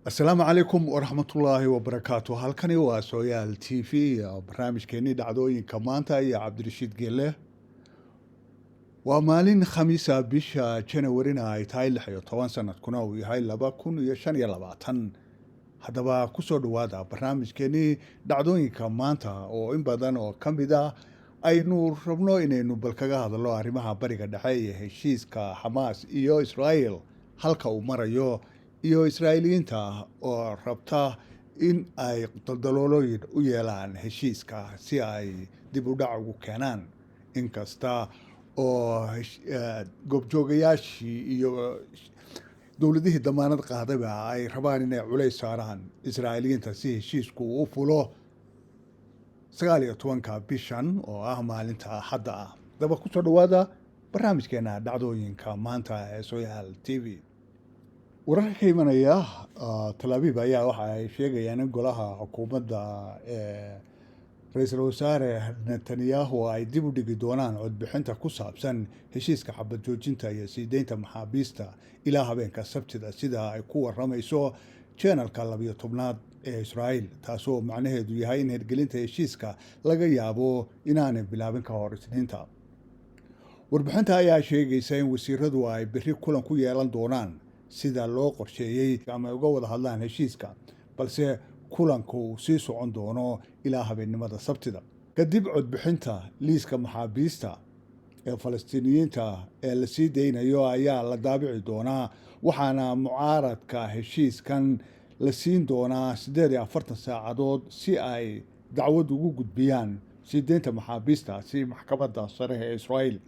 السلام عليكم ورحمة الله وبركاته. halkani waa Sooyaal TV barnaamijkeeni dhacdooyinka maanta iyo Cabdirashiid Geelle. Waa maalin Khamiisa bisha January ay tahay 16 sanadkuna uu yahay 2025. Haddaba ku soo dhawaada barnaamijkeeni dhacdooyinka maanta oo in badan oo kamid ah aynu rabno inaynu bal kaga hadalno arrimaha bariga dhexe ee heshiiska Hamas iyo Israel halka uu marayo iyo Israailiyiinta oo rabta in ay daldaloolooyin u yeelaan heshiiska si ay dib u dhac ugu keenaan inkasta oo goobjoogayaashii iyo dowladihii damaanad qaadaba ay rabaan inay culays saaraan Israailiyiinta si heshiisku u fulo 19 bishan oo ah maalinta Axadda ah. Daba ku soo dhawaada barnaamijkeena dhacdooyinka maanta ee Sooyaal TV. wararka ka imanaya Tel Aviv ayaa waxa ay sheegayaan in golaha xukuumadda ra'iisul wasaare Netanyahu ay dib u dhigi doonaan codbixinta ku saabsan heshiiska xabad joojinta iyo sii deynta maxaabiista ilaa habeenka Sabtida sida ay ku waramayso channelka 12aad ee Israel, taasoo macnaheedu yahay in hirgelinta heshiiska laga yaabo inaanay bilaabin ka hor Isniinta. Warbixinta ayaa sheegaysa in wasiiradu ay berri kulan ku yeelan doonaan sida loo qorsheeyay ama uga wada hadlaan heshiiska, balse kulanku uu sii socon doono ilaa habeenimada Sabtida. Kadib codbixinta liiska maxaabiista ee Falastiiniyiinta ee la sii deynayo ayaa la daabici doonaa, waxaana mucaaradka heshiiskan la siin doonaa 48 saacadood si ay dacwad ugu gudbiyaan sii deynta maxaabiistaasi maxkamadda sare ee Israel.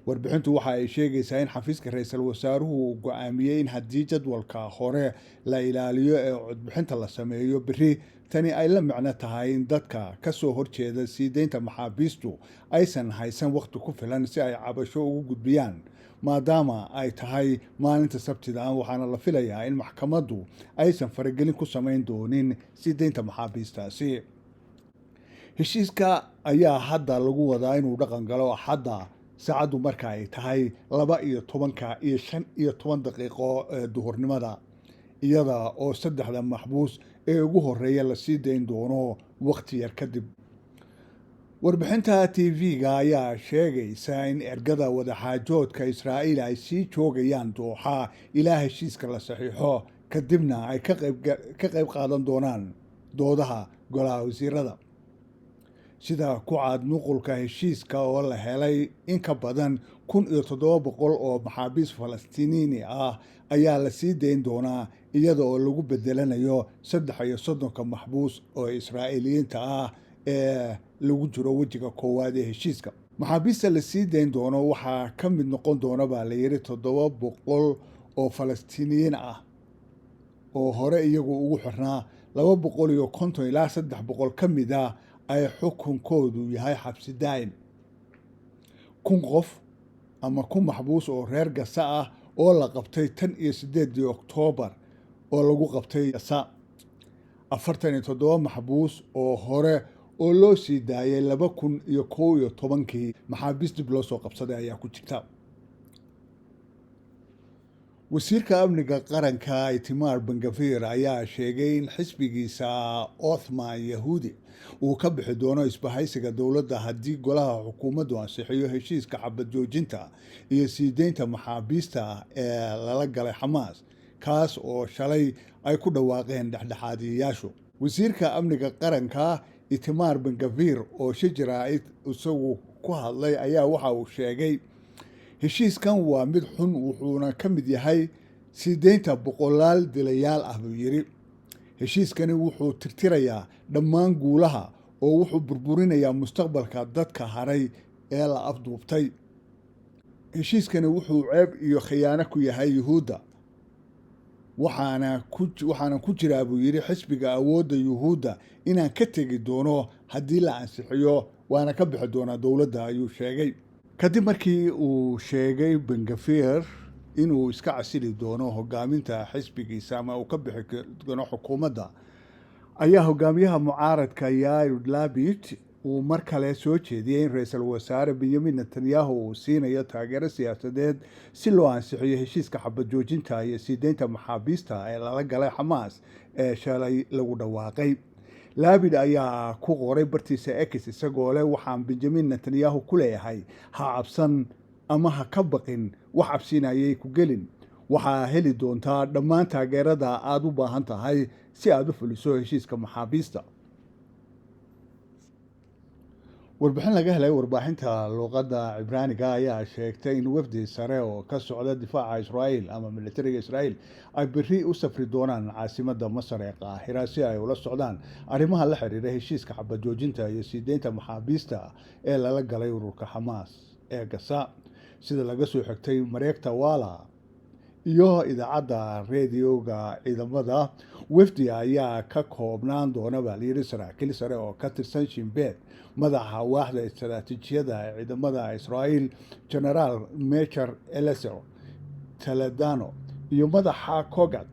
warbixintu waxa ay sheegaysaa in xafiiska ra'iisul wasaaruhu uu go'aamiyay in haddii jadwalka hore la ilaaliyo ee codbixinta la sameeyo berri, tani ay la macno tahay in dadka ka soo horjeeda sii deynta maxaabiistu aysan haysan waqti ku filan si ay cabasho ugu gudbiyaan maadaama ay tahay maalinta Sabtida. waxaana la filayaa in maxkamaddu aysan faragelin ku samayn doonin sii deynta maxaabiistaasi. heshiiska ayaa hadda lagu wadaa inuu dhaqan galo Axadda saacadu marka ay tahay 12:15 duhurnimada, iyada oo saddexda maxbuus ee ugu horeeya la sii deyn doono waqti yar kadib. warbixinta TV-ga ayaa sheegaysa in ergada wadaxaajoodka Israa'iil ay sii joogayaan Dooxa ilaa heshiiska la saxiixo, kadibna ay ka qayb qaadan doonaan doodaha golaha wasiirada. sida ku cad nuqulka heshiiska oo la helay in ka badan 1700 oo maxaabiis Falastiiniyiin ah ayaa la sii deyn doonaa iyada oo lagu bedelanayo 33 maxbuus oo Israa'iiliyiinta ah ee lagu jiro wejiga koowaad ee heshiiska. maxaabiista la sii deyn doono waxaa ka mid noqon doona baa la yiri 700 oo Falastiiniyiin ah oo hore iyagu ugu xirnaa 250 ilaa 300 ka mid ah ay xukunkoodu yahay xabsi daa'im. 1,000 qof ama 1,000 maxbuus oo reer Gaza ah oo la qabtay 8 Oktoobar oo lagu qabtay Gaza. 47 maxbuus oo hore oo loo sii daayay 2011 maxaabiis dib loo soo qabsaday ayaa ku jirta. wasiirka amniga qaranka Itamar Ben-Gvir ayaa sheegay in xisbigiisa Othman Yahudi uu ka bixi doono isbahaysiga dowladda haddii golaha xukuumaddu ansixiyo heshiiska xabad joojinta iyo sii deynta maxaabiista ee lala galay Hamas, kaas oo shalay ay ku dhawaaqeen dhexdhexaadiyayaashu. wasiirka amniga qaranka Itamar Ben-Gvir oo shijira isagu ku hadlay ayaa waxa uu sheegay heshiiskan waa mid xun, wuxuuna ka mid yahay sii deynta boqolaal dilayaal ah buu yiri. heshiiskani wuxuu tirtirayaa dhammaan guulaha oo wuxuu burburinayaa mustaqbalka dadka haray ee la afduubtay. heshiiskani wuxuu ceeb iyo khiyaano ku yahay Yuhuudda, waxaana ku jira buu yiri xisbiga awoodda Yuhuudda inaan ka tegi doono haddii la ansixiyo, waana ka bixi doonaa dowladda ayuu sheegay. kadib markii uu sheegay Ben-Gvir inuu iska casili doono hogaaminta xisbigiisa ama uu ka bixi doono xukuumadda, ayaa hogaamiyaha mucaaradka Yair Lapid uu mar kale soo jeediyey in ra-iisul wasaare benyamin netanyahu uu siinayo taageero siyaasadeed si loo ansixiyo heshiiska xabad joojinta iyo sii deynta maxaabiista ee lala galay xamaas ee shalay lagu dhawaaqay. laabid ayaa ku qoray bartiisa X isagoo leh waxaan benjamin netanyahu ku leeyahay ha cabsan ama ha ka baqin, wax cabsinayay ku gelin, waxaa heli doontaa dhammaan taageerada aad u baahan tahay si aad u fuliso heshiiska maxaabiista. warbixin laga helay warbaahinta luqadda cibraaniga ayaa sheegtay in wafdi sare oo ka socda difaaca Israa'iil ama militariga Israa'iil ay berri u safri doonaan caasimadda Masar ee Qaahira si ay ula socdaan arrimaha la xiriira heshiiska xabad joojinta iyo sii deynta maxaabiista ee lala galay ururka Xamaas ee Gaza, sida laga soo xigtay mareegta Wala iyo idaacadda reediyoga ciidamada. wafdi ayaa ka koobnaan doona baalyiri saraakiil sare oo ka tirsan Shin Bet, madaxa waaxda istaraatiijiyada ee ciidamada Israa'iil Generaal Major Eliezer Toledano iyo madaxa Kogat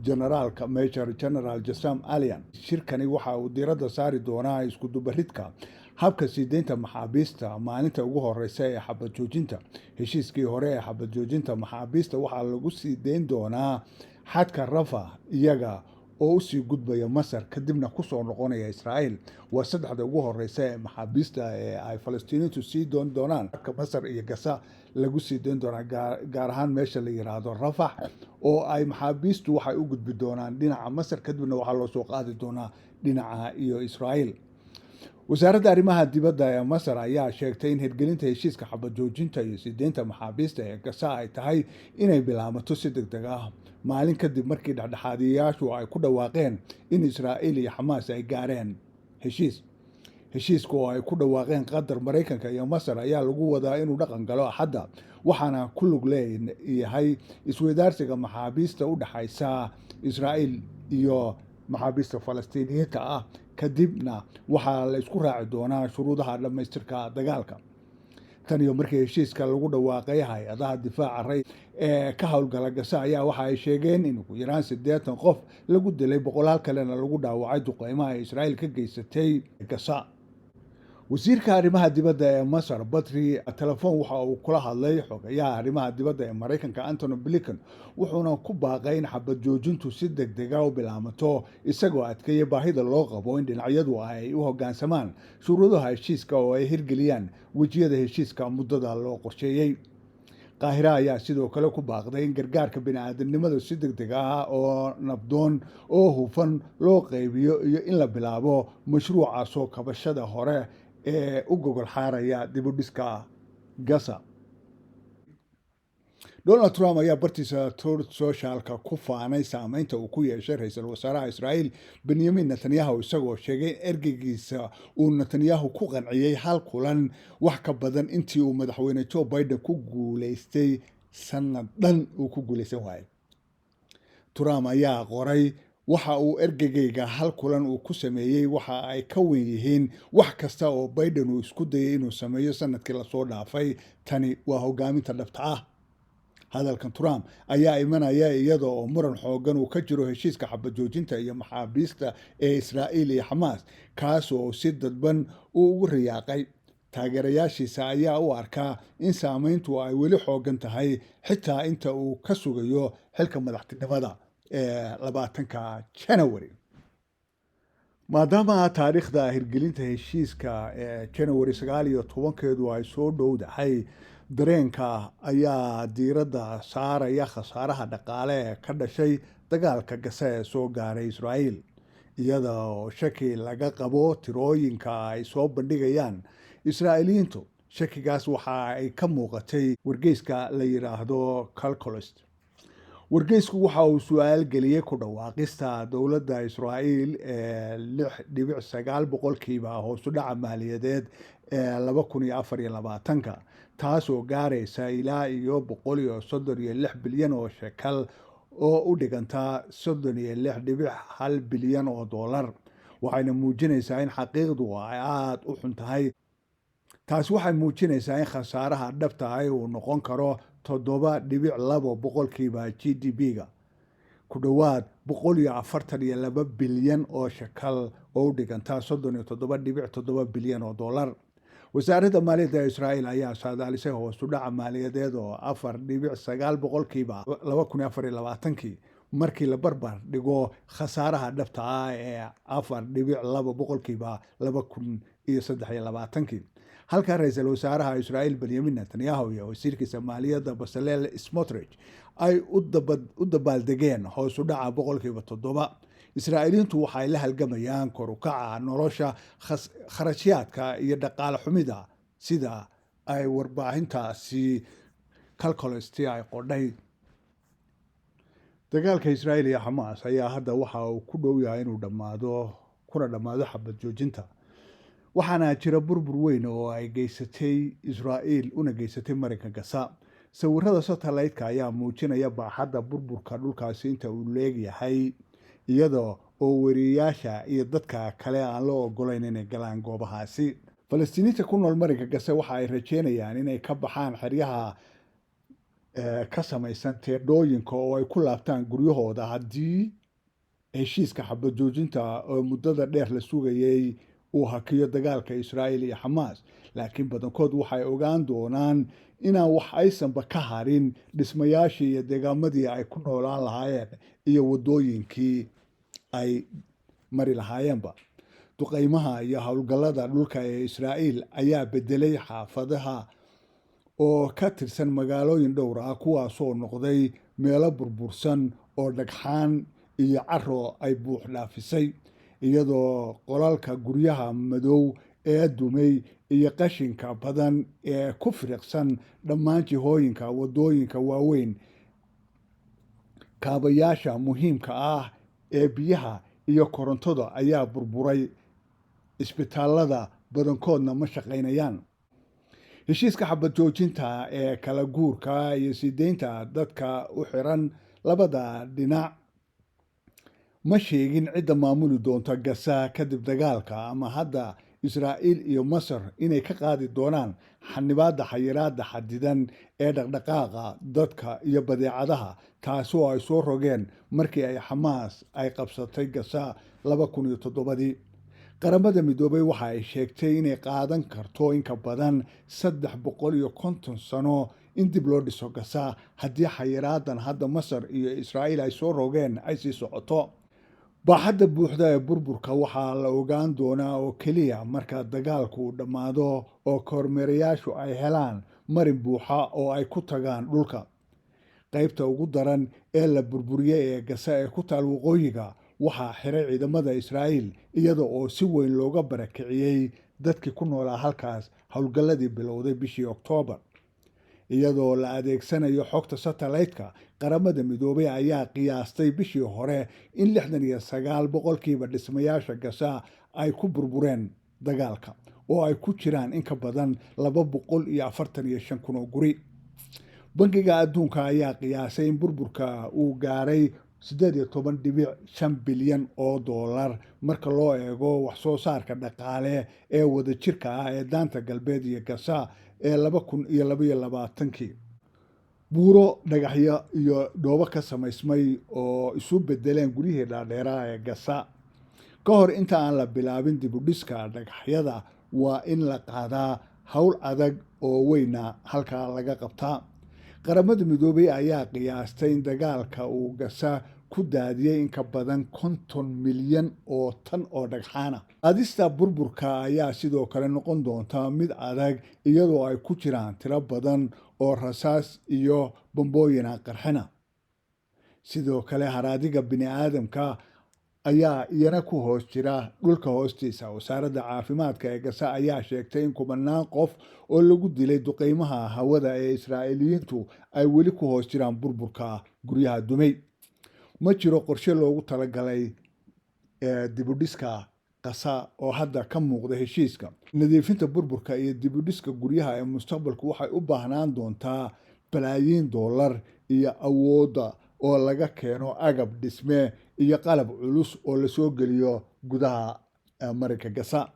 Generaalka Major General Jassam Alian. shirkani waxa uu diiradda saari doonaa isku dubaridka habka sii deynta maxaabiista maalinta ugu horeysa ee xabad joojinta. heshiiskii hore ee xabad joojinta maxaabiista waxaa lagu sii deyn doonaa xadka Rafah iyaga oo u sii gudbaya Masar kadibna ku soo noqonaya Israa'iil. waa saddexda ugu horeysa ee maxaabiista ee ay Falastiiniintu sii doonaan xadka Masar iyo Gaza lagu sii deyn doonaa gaar ahaan meesha la yiraahdo Rafah, oo ay maxaabiistu waxay u gudbi doonaan dhinaca Masar kadibna waxaa loo soo qaadi doonaa dhinaca iyo Israa'iil. wasaaradda arrimaha dibadda ee Masar ayaa sheegtay in hirgelinta heshiiska xabad joojinta iyo sii deynta maxaabiista ee Gaza ay tahay inay bilaabato si degdeg ah maalin kadib markii dhexdhexaadiyayaashu ay ku dhawaaqeen in Israa'iil iyo Xamaas ay gaareen heshiiska oo ay ku dhawaaqeen Qatar, Mareykanka iyo Masar ayaa lagu wadaa inuu dhaqan galo Axadda, waxaana ku lug leeyahay isweydaarsiga maxaabiista u dhaxaysa Israa'iil iyo maxaabiista Falastiiniyiinta ah. kadibna waxaa la isku raaci doonaa shuruudaha dhammaystirka dagaalka. tan iyo markii heshiiska lagu dhawaaqay, hay-adaha difaaca rayidka ee ka howlgala Gaza ayaa waxa ay sheegeen in ugu yaraan 80 qof lagu dilay, 100 kalena lagu dhaawacay duqeymaha ay Israa'iil ka geysatay Gaza. wasiirka arrimaha dibadda ee Masar Badri telefoon waxa uu kula hadlay xogayaha arrimaha dibadda ee Mareykanka Antony Blinken, wuxuuna ku baaqay in xabad joojintu si degdeg ah u bilaabato, isagoo adkeeyay baahida loo qabo in dhinacyadu ay u hoggaansamaan shuruudaha heshiiska oo ay hirgeliyaan wejiyada heshiiska muddada loo qorsheeyey. Qaahira ayaa sidoo kale ku baaqday in gargaarka bini'aadanimada si degdeg ah oo nabdoon oo hufan loo qaybiyo iyo in la bilaabo mashruuca soo kabashada hore ee u gogol xaaraya dib u dhiska Gaza. Donald Trump ayaa bartiisa Truth Socialka ku faanay saameynta uu ku yeeshay ra'iisul wasaaraha Israa'iil Benjamin Netanyahu, isagoo sheegay in ergeygiisa uu Netanyahu ku qanciyay hal kulan wax ka badan intii uu madaxweyne Joe Biden ku guuleystay sanad dhan uu ku guuleysan waayay. Trump ayaa qoray, waxa uu ergeyga hal kulan uu ku sameeyay waxa ay ka weyn yihiin wax kasta oo Biden uu isku dayay inuu sameeyo sanadkii la soo dhaafay. tani waa hogaaminta dhabta ah. hadalkan Trump ayaa imanaya iyada oo muran xoogan uu ka jiro heshiiska xabad joojinta iyo maxaabiista ee Israa'iil iyo Xamaas, kaas oo si dadban uu ugu riyaaqay. taageerayaashiisa ayaa u arkaa in saameyntu ay weli xoogan tahay xitaa inta uu ka sugayo xilka madaxtinimada ee 20 January. maadaama taariikhda hirgelinta heshiiska ee January 19 ay soo dhowdahay, dareenka ayaa diiradda saaraya khasaaraha dhaqaale ee ka dhashay dagaalka Gaza ee soo gaaray Israa'iil, iyada oo shaki laga qabo tirooyinka ay soo bandhigayaan Israa'iiliyiintu. shakigaas waxa ay ka muuqatay wargeyska la yiraahdo Calculist. wargeysku waxa uu su'aal geliyay ku dhawaaqista dowladda Israa'iil ee 6.9% hoos u dhaca maaliyadeed ee 2024, taas oo gaaraysa ilaa iyo 136 bilyan oo shekel oo u dhiganta 36.1 bilyan oo dollar, waxayna muujinaysaa in xaqiiqdu ay aad u xun tahay. taas waxay muujinaysaa in khasaaraha dhabta ah uu noqon karo 7.2% GDP-ga, ku dhowaad 142 bilyan oo shakal oo u dhigantaa 37.7 bilyan oo dollar. wasaaradda maaliyadda ee Israa'iil ayaa saadaalisay hoos u dhaca maaliyadeed oo 4.9 boqolkiiba 2024 markii la barbar dhigo khasaaraha dhabta ah ee 4.2 boqolkiiba 2023 halka ra'iisul wasaaraha Israa'iil Benjamin Netanyahu iyo wasiirkiisa maaliyadda Bezalel Smotrich ay u dabaaldegeen hoos u dhaca boqolkiiba 7. Israa'iiliintu waxay la halgamayaan kor u kaca nolosha, kharashaadka iyo dhaqaale xumida sida ay warbaahintaasi kalkuleysti ay qodhay. dagaalka Israa'iil iyo Xamaas ayaa hadda waxa uu ku dhow yahay inuu kuna dhammaado xabad joojinta, waxaana jira burbur weyn oo ay geysatay Israa'iil una geysatay marinka Gaza. sawirada satellite-ka ayaa muujinaya baaxadda burburka dhulkaasi inta uu leeyahay, iyadoo oo wariyaasha iyo dadka kale aan loo ogolayn inay galaan goobahaasi. Falastiiniinta ku nool marinka Gaza waxa ay rajeynayaan inay ka baxaan xeryaha ka samaysan teedhooyinka oo ay ku laabtaan guryahooda haddii heshiiska xabad joojinta oo muddada dheer la sugayay uu hakiyo dagaalka Israa'iil iyo Xamaas. laakiin badankood waxay ogaan doonaan inaan wax aysanba ka harin dhismayaashii iyo deegaamadii ay ku noolaan lahaayeen iyo waddooyinkii ay mari lahaayeenba. duqeymaha iyo howlgallada dhulka ee Israa'iil ayaa bedelay xaafadaha oo ka tirsan magaalooyin dhowr ah, kuwaasoo noqday meelo burbursan oo dhagxaan iyo caro ay buux dhaafisay, iyadoo qolalka guryaha madow ee dumay iyo qashinka badan ee ku firiqsan dhammaan jihooyinka waddooyinka waaweyn. kaabayaasha muhiimka ah ee biyaha iyo korontada ayaa burburay, isbitaalada badankoodna ma shaqaynayaan. heshiiska xabad joojinta ee kala guurka iyo sii deynta dadka u xiran labada dhinac ma sheegin cidda maamuli doonta Gaza kadib dagaalka, ama hadda Israa'iil iyo Masar inay ka qaadi doonaan xanibaadda xayiraadda xadidan ee dhaqdhaqaaqa dadka iyo badeecadaha, taasoo ay soo rogeen markii ay Xamaas ay qabsatay Gaza 2007. qaramada midoobay waxa ay sheegtay inay qaadan karto in ka badan 350 sano in dib loo dhiso Gaza haddii xayiraadan hadda Masar iyo Israa'iil ay soo rogeen ay sii socoto. baaxadda buuxda ee burburka waxaa la ogaan doonaa oo keliya marka dagaalku dhammaado oo kormeerayaashu ay helaan marin buuxa oo ay ku tagaan dhulka. qaybta ugu daran ee la burburiyey ee Gaza ee ku taal waqooyiga waxaa xiray ciidamada Israa'iil, iyada oo si weyn looga barakiciyey dadkii ku noolaa halkaas howlgalladii bilowday bishii Oktoobar. iyadoo la adeegsanayo xogta satellite-ka, qaramada midoobay ayaa qiyaastay bishii hore in 69 boqolkiiba dhismayaasha Gaza ay ku burbureen dagaalka, oo ay ku jiraan in ka badan 245 kun oo guri. bangiga adduunka ayaa qiyaasay in burburka uu gaaray 18.5 bilyan oo dollar marka loo eego wax soo saarka dhaqaale ee wadajirka ah ee daanta galbeed iyo Gaza ee 2022. buuro, dhagaxyo iyo dhoobo ka samaysmay oo isu bedeleen guryihii dhaadheeraa ee Gaza. ka hor inta aan la bilaabin dib u dhiska dhagaxyada, waa in la qaadaa hawl adag oo weyna halkaa laga qabtaa. qaramada midoobay ayaa qiyaastay in dagaalka uu Gaza ku daadiyey in ka badan 50 milyan oo tan oo dhagxaana. qaadista burburka ayaa sidoo kale noqon doonta mid adag, iyadoo ay ku jiraan tiro badan oo rasaas iyo bombooyina qarxina. sidoo kale haraadiga bini'aadamka ayaa iyana ku hoos jira dhulka hoostiisa. wasaaradda caafimaadka ee Gaza ayaa sheegtay in 10 qof oo lagu dilay duqeymaha hawada ee Israa'iiliyiintu ay weli ku hoos jiraan burburka guryaha dumay. ma jiro qorshe loogu talagalay dib u dhiska Gaza oo hadda ka muuqda heshiiska. nadiifinta burburka iyo dib u dhiska guryaha ee mustaqbalku waxay u baahnaan doontaa balaayiin dollar iyo awoodda oo laga keeno agab dhisme iyo qalab culus oo la soo geliyo gudaha marinka Gaza.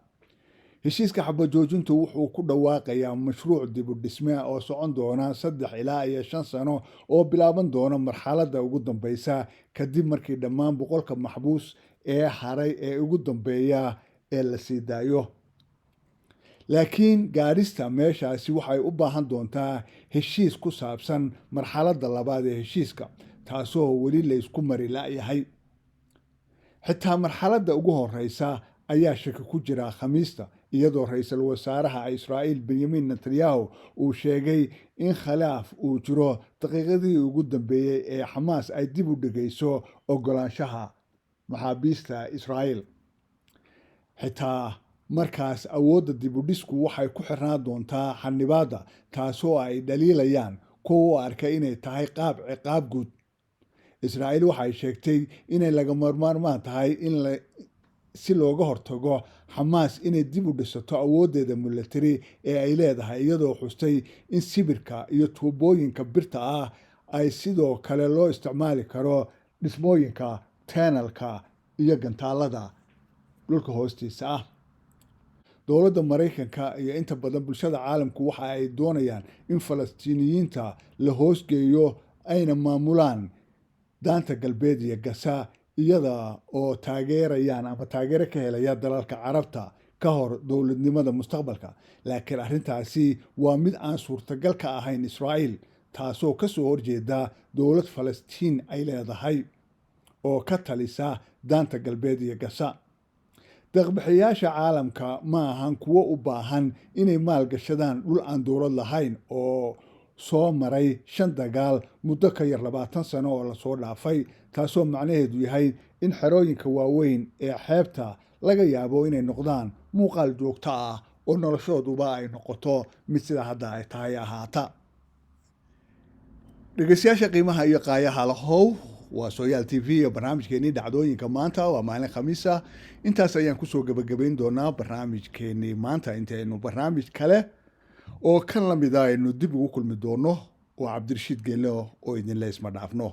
heshiiska xabad joojintu wuxuu ku dhawaaqayaa mashruuc dib u dhisme oo socon doona 3 ilaa 5 sano oo bilaaban doona marxaladda ugu dambaysa kadib markii dhammaan boqolka maxbuus ee haray ee ugu dambeeya ee la sii daayo. laakiin gaadhista meeshaasi waxay u baahan doontaa heshiis ku saabsan marxaladda labaad ee heshiiska, taasoo weli la isku mari la'yahay. xitaa marxaladda ugu horeysa ayaa shaki ku jira Khamiista, iyadoo ra'iisul wasaaraha Israa'iil Benjamin Netanyahu uu sheegay in khilaaf uu jiro daqiiqadii ugu dambeeyay ee Xamaas ay dib u dhigayso ogolaanshaha maxaabiista Israa'iil. xitaa markaas awoodda dib u dhisku waxay ku xirnaan doontaa xanibaadda, taasoo ay dhaliilayaan kuwa u arkay inay tahay qaab ciqaab guud. Israa'iil waxay sheegtay inay lagama maarmaan tahay si looga hortago Xamaas inay dib u dhisato awooddeeda militari ee ay leedahay, iyadoo xustay in sibirka iyo tuubooyinka birta ah ay sidoo kale loo isticmaali karo dhismooyinka tunnelka iyo gantaalada dhulka hoostiisa ah. dowladda Mareykanka iyo inta badan bulshada caalamku waxa ay doonayaan in Falastiiniyiinta la hoosgeeyo ayna maamulaan daanta galbeed iyo Gaza, iyada oo taageerayaan ama taageero ka helaya dalalka Carabta ka hor dowladnimada mustaqbalka. laakiin arrintaasi waa mid aan suurtagal ka ahayn Israa'iil, taasoo ka soo horjeeda dowlad Falastiin ay leedahay oo ka talisa daanta galbeed iyo Gaza. deeq-bixiyayaasha caalamka ma ahan kuwo u baahan inay maalgashadaan dhul aan dowlad lahayn oo soo maray 5 dagaal muddo ka yar 20 sano oo lasoo dhaafay, taasoo macnaheedu yahay in xerooyinka waaweyn ee xeebta laga yaabo inay noqdaan muuqaal joogto ah oo noloshooduba ay noqoto mid sida hadda ay tahay ahaata. dhegeystayaasha qiimaha iyo qaayaha lahow, waa Sooyaal TV iyo barnaamijkeennii dhacdooyinka maanta. waa maalin Khamiisa. intaas ayaan kusoo gabagabayn doonaa barnaamijkeennii maanta. intaynu barnaamij kale oo kan la mid ah aynu dib ugu kulmi doono, waa Cabdirashiid Geelo oo idinle isma dhaafno.